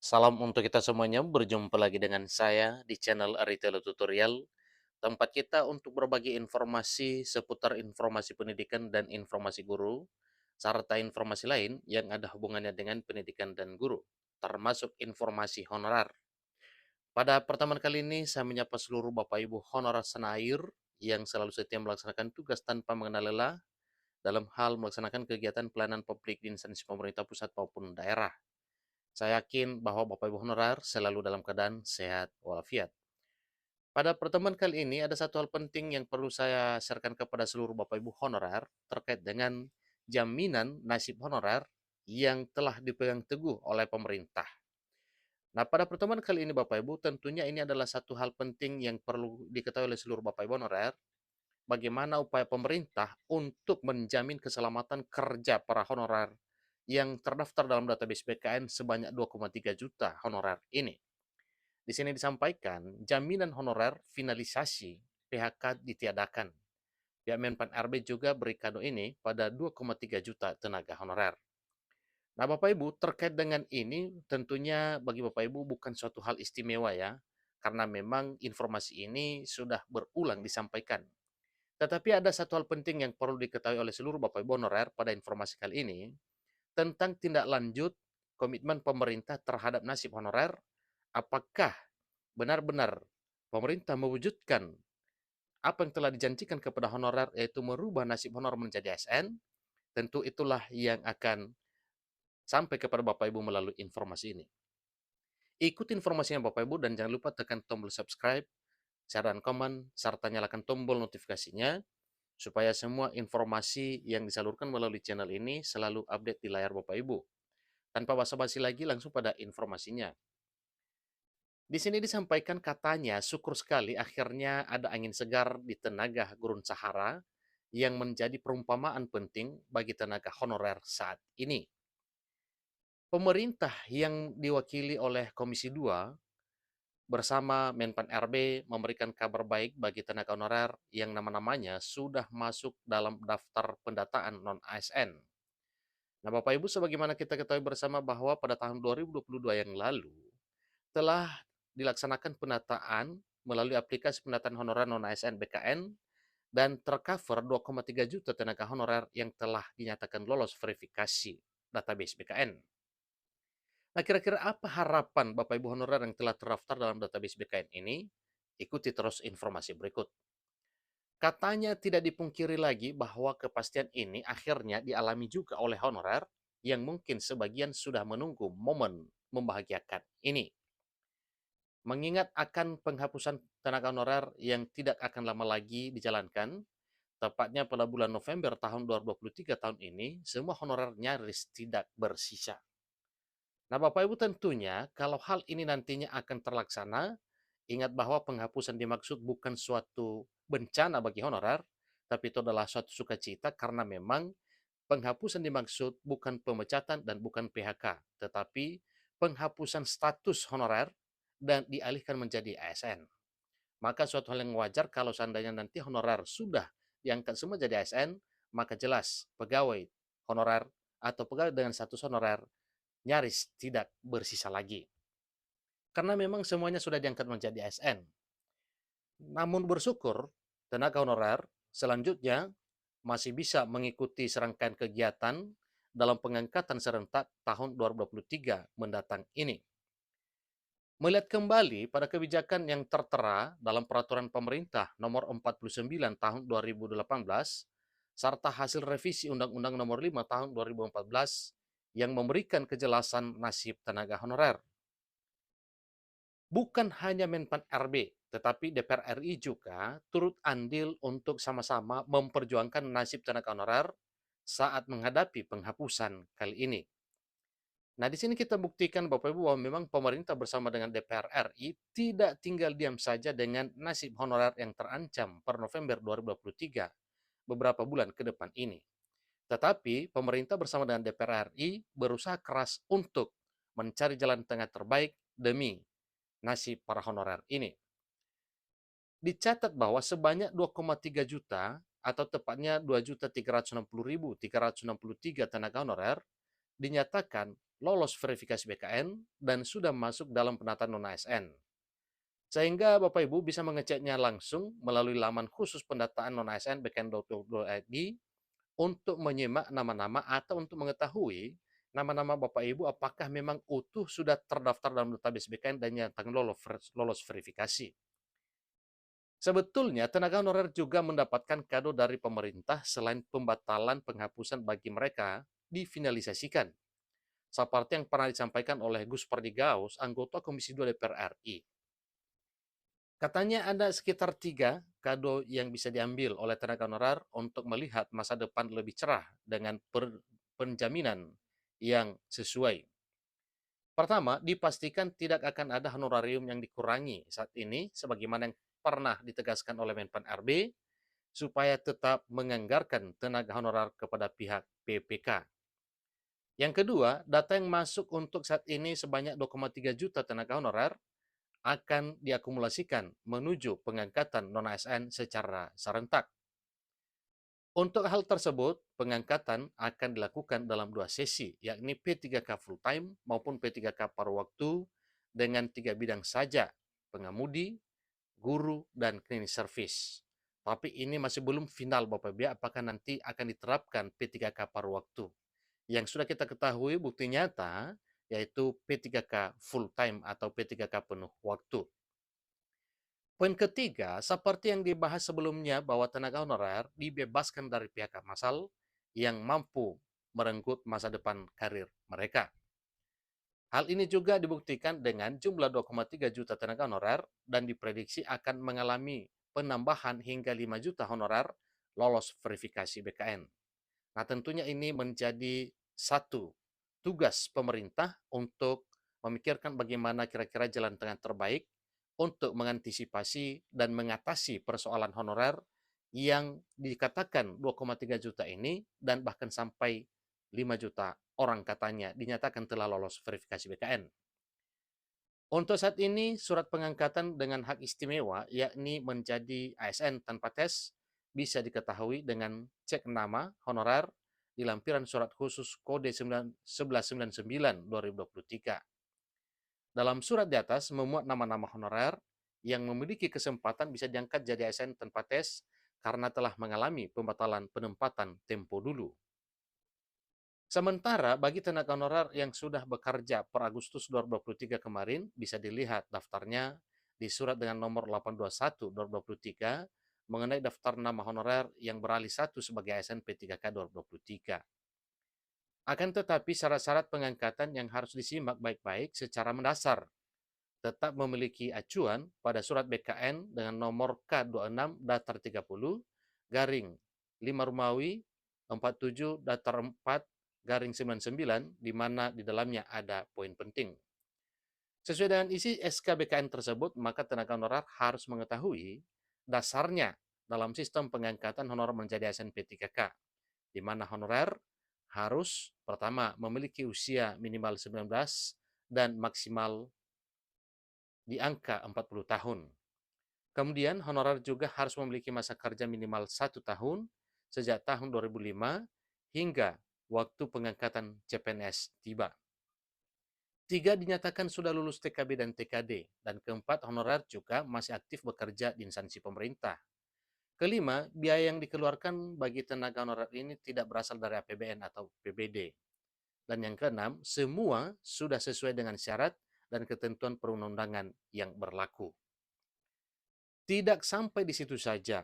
Salam untuk kita semuanya, berjumpa lagi dengan saya di channel Aritelo Tutorial, tempat kita untuk berbagi informasi seputar informasi pendidikan dan informasi guru, serta informasi lain yang ada hubungannya dengan pendidikan dan guru, termasuk informasi honorer. Pada pertemuan kali ini, saya menyapa seluruh Bapak Ibu honorer senair yang selalu setia melaksanakan tugas tanpa mengenal lelah dalam hal melaksanakan kegiatan pelayanan publik di instansi pemerintah pusat maupun daerah. Saya yakin bahwa Bapak Ibu honorer selalu dalam keadaan sehat walafiat. Pada pertemuan kali ini ada satu hal penting yang perlu saya sharekan kepada seluruh Bapak Ibu honorer terkait dengan jaminan nasib honorer yang telah dipegang teguh oleh pemerintah. Nah, pada pertemuan kali ini Bapak Ibu, tentunya ini adalah satu hal penting yang perlu diketahui oleh seluruh Bapak Ibu honorer, bagaimana upaya pemerintah untuk menjamin keselamatan kerja para honorer yang terdaftar dalam database BKN sebanyak 2,3 juta honorer ini. Di sini disampaikan, jaminan honorer finalisasi PHK ditiadakan. Pihak Menpan RB juga beri kado ini pada 2,3 juta tenaga honorer. Nah, Bapak Ibu, terkait dengan ini tentunya bagi Bapak Ibu bukan suatu hal istimewa ya, karena memang informasi ini sudah berulang disampaikan. Tetapi ada satu hal penting yang perlu diketahui oleh seluruh Bapak Ibu honorer pada informasi kali ini, tentang tindak lanjut komitmen pemerintah terhadap nasib honorer, apakah benar-benar pemerintah mewujudkan apa yang telah dijanjikan kepada honorer, yaitu merubah nasib honorer menjadi ASN. Tentu itulah yang akan sampai kepada Bapak Ibu melalui informasi ini. Ikuti informasinya Bapak Ibu dan jangan lupa tekan tombol subscribe, share dan komen, serta nyalakan tombol notifikasinya supaya semua informasi yang disalurkan melalui channel ini selalu update di layar Bapak Ibu. Tanpa basa-basi lagi, langsung pada informasinya. Di sini disampaikan katanya syukur sekali akhirnya ada angin segar di tenaga gurun Sahara yang menjadi perumpamaan penting bagi tenaga honorer saat ini. Pemerintah yang diwakili oleh Komisi 2 bersama Menpan RB memberikan kabar baik bagi tenaga honorer yang nama-namanya sudah masuk dalam daftar pendataan non-ASN. Nah, Bapak Ibu, sebagaimana kita ketahui bersama bahwa pada tahun 2022 yang lalu telah dilaksanakan penataan melalui aplikasi pendataan honorer non-ASN BKN dan tercover 2,3 juta tenaga honorer yang telah dinyatakan lolos verifikasi database BKN. Nah, kira-kira apa harapan Bapak Ibu honorer yang telah terdaftar dalam database BKN ini? Ikuti terus informasi berikut. Katanya tidak dipungkiri lagi bahwa kepastian ini akhirnya dialami juga oleh honorer yang mungkin sebagian sudah menunggu momen membahagiakan ini. Mengingat akan penghapusan tenaga honorer yang tidak akan lama lagi dijalankan, tepatnya pada bulan November tahun 2023 tahun ini, semua honorer nyaris tidak bersisa. Nah, Bapak Ibu, tentunya kalau hal ini nantinya akan terlaksana, ingat bahwa penghapusan dimaksud bukan suatu bencana bagi honorer, tapi itu adalah suatu sukacita karena memang penghapusan dimaksud bukan pemecatan dan bukan PHK, tetapi penghapusan status honorer dan dialihkan menjadi ASN. Maka suatu hal yang wajar kalau seandainya nanti honorer sudah diangkat semua jadi ASN, maka jelas pegawai honorer atau pegawai dengan status honorer nyaris tidak bersisa lagi. Karena memang semuanya sudah diangkat menjadi ASN. Namun bersyukur, tenaga honorer selanjutnya masih bisa mengikuti serangkaian kegiatan dalam pengangkatan serentak tahun 2023 mendatang ini. Melihat kembali pada kebijakan yang tertera dalam peraturan pemerintah nomor 49 tahun 2018 serta hasil revisi Undang-Undang nomor 5 tahun 2014 yang memberikan kejelasan nasib tenaga honorer. Bukan hanya Menpan RB, tetapi DPR RI juga turut andil untuk sama-sama memperjuangkan nasib tenaga honorer saat menghadapi penghapusan kali ini. Nah, di sini kita buktikan Bapak Ibu bahwa memang pemerintah bersama dengan DPR RI tidak tinggal diam saja dengan nasib honorer yang terancam per November 2023 beberapa bulan ke depan ini. Tetapi pemerintah bersama dengan DPR RI berusaha keras untuk mencari jalan tengah terbaik demi nasib para honorer ini. Dicatat bahwa sebanyak 2,3 juta atau tepatnya 2.360.363 tenaga honorer dinyatakan lolos verifikasi BKN dan sudah masuk dalam penataan non-ASN. Sehingga Bapak Ibu bisa mengeceknya langsung melalui laman khusus pendataan non-ASN bkn.go.id untuk menyimak nama-nama atau untuk mengetahui nama-nama Bapak Ibu apakah memang utuh sudah terdaftar dalam database BKN dan nyatakan lolos verifikasi. Sebetulnya tenaga honorer juga mendapatkan kado dari pemerintah selain pembatalan penghapusan bagi mereka difinalisasikan. Seperti yang pernah disampaikan oleh Gus Pardigaus, anggota Komisi 2 DPR RI. Katanya ada sekitar 3 kado yang bisa diambil oleh tenaga honorer untuk melihat masa depan lebih cerah dengan penjaminan yang sesuai. Pertama, dipastikan tidak akan ada honorarium yang dikurangi saat ini sebagaimana yang pernah ditegaskan oleh Menpan RB supaya tetap menganggarkan tenaga honorer kepada pihak PPK. Yang kedua, data yang masuk untuk saat ini sebanyak 2,3 juta tenaga honorer akan diakumulasikan menuju pengangkatan non-ASN secara serentak. Untuk hal tersebut, pengangkatan akan dilakukan dalam 2 sesi, yakni P3K full-time maupun P3K paruh waktu dengan 3 bidang saja, pengemudi, guru, dan cleaning service. Tapi ini masih belum final Bapak Ibu, apakah nanti akan diterapkan P3K paruh waktu. Yang sudah kita ketahui bukti nyata, yaitu P3K full-time atau P3K penuh waktu. Poin ketiga, seperti yang dibahas sebelumnya bahwa tenaga honorer dibebaskan dari pihak masal yang mampu merenggut masa depan karir mereka. Hal ini juga dibuktikan dengan jumlah 2,3 juta tenaga honorer dan diprediksi akan mengalami penambahan hingga 5 juta honorer lolos verifikasi BKN. Nah, tentunya ini menjadi satu tugas pemerintah untuk memikirkan bagaimana kira-kira jalan tengah terbaik untuk mengantisipasi dan mengatasi persoalan honorer yang dikatakan 2,3 juta ini dan bahkan sampai 5 juta orang katanya dinyatakan telah lolos verifikasi BKN. Untuk saat ini, surat pengangkatan dengan hak istimewa, yakni menjadi ASN tanpa tes, bisa diketahui dengan cek nama honorer di lampiran surat khusus kode 1199 2023. Dalam surat di atas memuat nama-nama honorer yang memiliki kesempatan bisa diangkat jadi ASN tanpa tes karena telah mengalami pembatalan penempatan tempo dulu. Sementara bagi tenaga honorer yang sudah bekerja per Agustus 2023 kemarin, bisa dilihat daftarnya di surat dengan nomor 821 2023 mengenai daftar nama honorer yang beralih satu sebagai ASN P3K 2023. Akan tetapi syarat-syarat pengangkatan yang harus disimak baik-baik secara mendasar tetap memiliki acuan pada surat BKN dengan nomor K26 datar 30 garing 5 Rumawi 47 datar 4 garing 99 di mana di dalamnya ada poin penting. Sesuai dengan isi SK BKN tersebut, maka tenaga honorer harus mengetahui dasarnya dalam sistem pengangkatan honorer menjadi ASN P3K, di mana honorer harus pertama memiliki usia minimal 19 dan maksimal di angka 40 tahun. Kemudian honorer juga harus memiliki masa kerja minimal 1 tahun sejak tahun 2005 hingga waktu pengangkatan CPNS tiba. 3 dinyatakan sudah lulus TKB dan TKD, dan keempat honorer juga masih aktif bekerja di instansi pemerintah. Kelima, biaya yang dikeluarkan bagi tenaga honorer ini tidak berasal dari APBN atau PBD. Dan yang keenam, semua sudah sesuai dengan syarat dan ketentuan perundang-undangan yang berlaku. Tidak sampai di situ saja.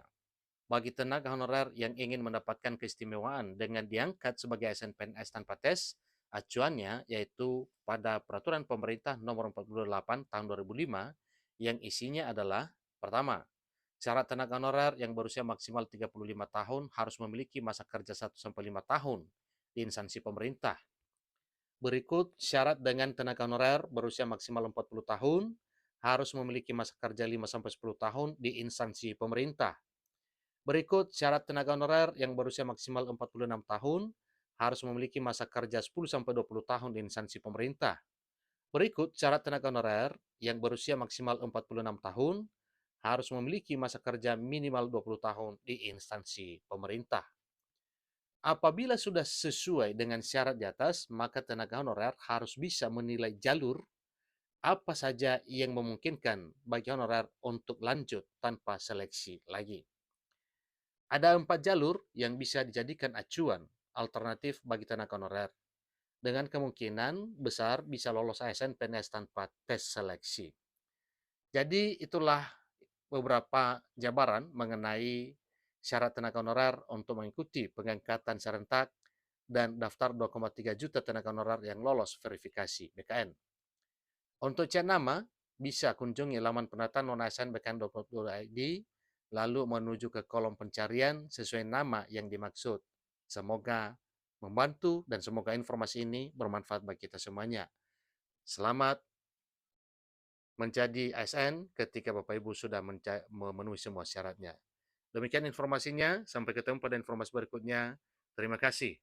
Bagi tenaga honorer yang ingin mendapatkan keistimewaan dengan diangkat sebagai ASN PNS tanpa tes, acuannya yaitu pada Peraturan Pemerintah Nomor 48 Tahun 2005 yang isinya adalah pertama, syarat tenaga honorer yang berusia maksimal 35 tahun harus memiliki masa kerja 1-5 tahun di instansi pemerintah. Berikut syarat dengan tenaga honorer berusia maksimal 40 tahun harus memiliki masa kerja 5-10 tahun di instansi pemerintah. Berikut syarat tenaga honorer yang berusia maksimal 46 tahun harus memiliki masa kerja 10-20 tahun di instansi pemerintah. Berikut syarat tenaga honorer yang berusia maksimal 46 tahun harus memiliki masa kerja minimal 20 tahun di instansi pemerintah. Apabila sudah sesuai dengan syarat di atas, maka tenaga honorer harus bisa menilai jalur apa saja yang memungkinkan bagi honorer untuk lanjut tanpa seleksi lagi. Ada 4 jalur yang bisa dijadikan acuan alternatif bagi tenaga honorer, dengan kemungkinan besar bisa lolos ASN PNS tanpa tes seleksi. Jadi itulah beberapa jabaran mengenai syarat tenaga honorer untuk mengikuti pengangkatan serentak dan daftar 2,3 juta tenaga honorer yang lolos verifikasi BKN. Untuk cek nama, bisa kunjungi laman penataan non-ASN bkn.go.id, lalu menuju ke kolom pencarian sesuai nama yang dimaksud. Semoga membantu dan semoga informasi ini bermanfaat bagi kita semuanya. Selamat menjadi ASN ketika Bapak Ibu sudah memenuhi semua syaratnya. Demikian informasinya, sampai ketemu pada informasi berikutnya. Terima kasih.